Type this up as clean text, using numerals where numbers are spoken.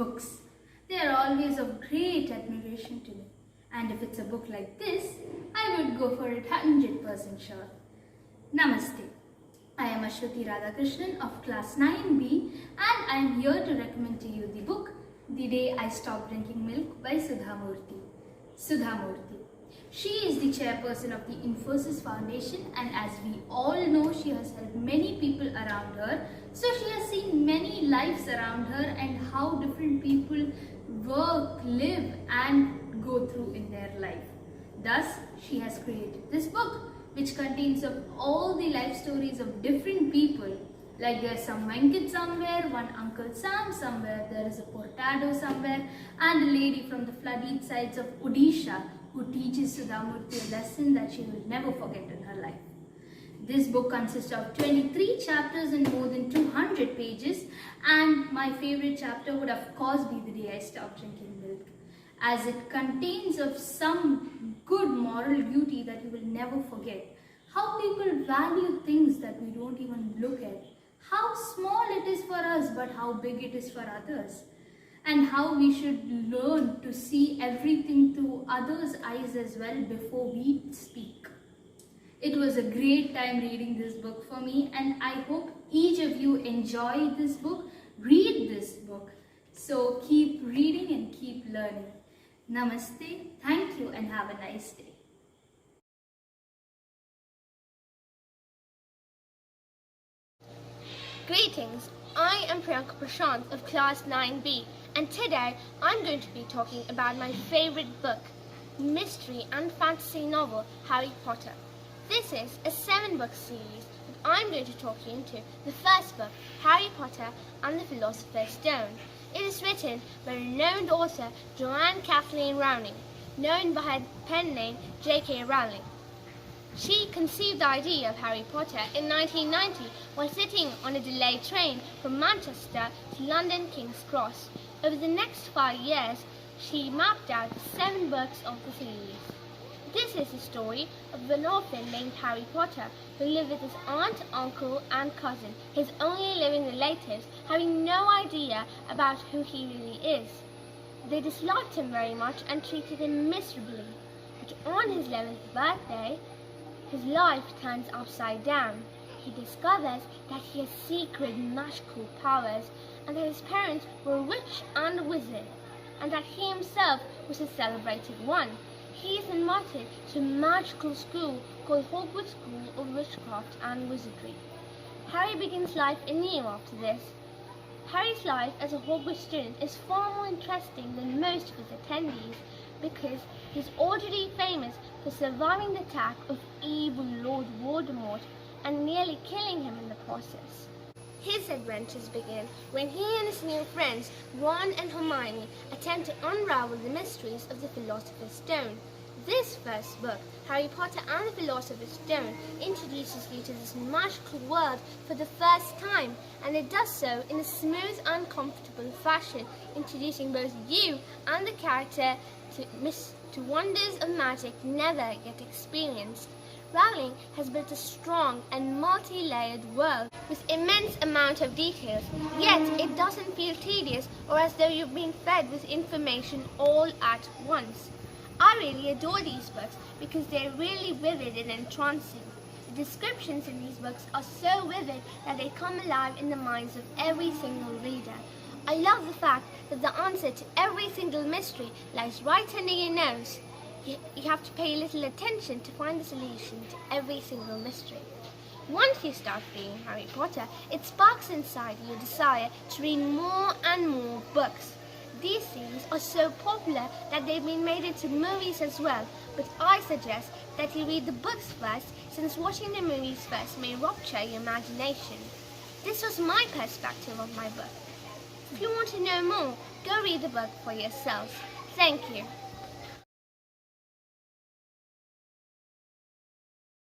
books. They are always of great admiration to me. And if it's a book like this, I would go for it 100% sure. Namaste. I am Ashwati Radhakrishnan of class 9B and I am here to recommend to you the book The Day I Stopped Drinking Milk by Sudha Murthy. Sudha Murthy. She is the chairperson of the Infosys Foundation, and as we all know, she has helped many people around her. So she has seen many lives around her and how different people work, live and go through in their life. Thus, she has created this book which contains of all the life stories of different people. Like there's some Venkat somewhere, one Uncle Sam somewhere, there is a Pottore somewhere, and a lady from the floodlit sides of Odisha who teaches Sudha Murthy a lesson that she will never forget in her life. This book consists of 23 chapters and more than 200 pages, and my favorite chapter would of course be The Day I Stopped Drinking Milk, as it contains of some good moral beauty that you will never forget. How people value things that we don't even look at. How small it is for us but how big it is for others. And how we should learn to see everything through others' eyes as well before we speak. It was a great time reading this book for me, and I hope each of you enjoy this book, read this book. So keep reading and keep learning. Namaste, thank you and have a nice day. Greetings, I am Priyanka Prashant of class 9B, and today I'm going to be talking about my favorite book, mystery and fantasy novel Harry Potter. This is a 7-book series that I'm going to talk you into. The first book, Harry Potter and the Philosopher's Stone. It is written by renowned author Joanne Kathleen Rowling, known by her pen name J.K. Rowling. She conceived the idea of Harry Potter in 1990 while sitting on a delayed train from Manchester to London King's Cross. Over the next 5 years, she mapped out 7 books of the series. This is the story of an orphan named Harry Potter who lived with his aunt, uncle and cousin, his only living relatives, having no idea about who he really is. They disliked him very much and treated him miserably. But on his 11th birthday, his life turns upside down. He discovers that he has secret magical powers and that his parents were a witch and a wizard, and that he himself was a celebrated one. He is invited to a magical school called Hogwarts School of Witchcraft and Wizardry. Harry begins life anew after this. Harry's life as a Hogwarts student is far more interesting than most of his attendees because he's already famous for surviving the attack of evil Lord Voldemort and nearly killing him in the process. His adventures begin when he and his new friends, Ron and Hermione, attempt to unravel the mysteries of the Philosopher's Stone. This first book, Harry Potter and the Philosopher's Stone, introduces you to this magical world for the first time, and it does so in a smooth and comfortable fashion, introducing both you and the character to wonders of magic never yet experienced. Rowling has built a strong and multi-layered world with immense amount of details, yet it doesn't feel tedious or as though you've been fed with information all at once. I really adore these books because they're really vivid and entrancing. The descriptions in these books are so vivid that they come alive in the minds of every single reader. I love the fact that the answer to every single mystery lies right under your nose. You have to pay a little attention to find the solution to every single mystery. Once you start reading Harry Potter, it sparks inside you a desire to read more and more books. These series are so popular that they've been made into movies as well, but I suggest that you read the books first, since watching the movies first may rupture your imagination. This was my perspective of my book. If you want to know more, go read the book for yourself. Thank you.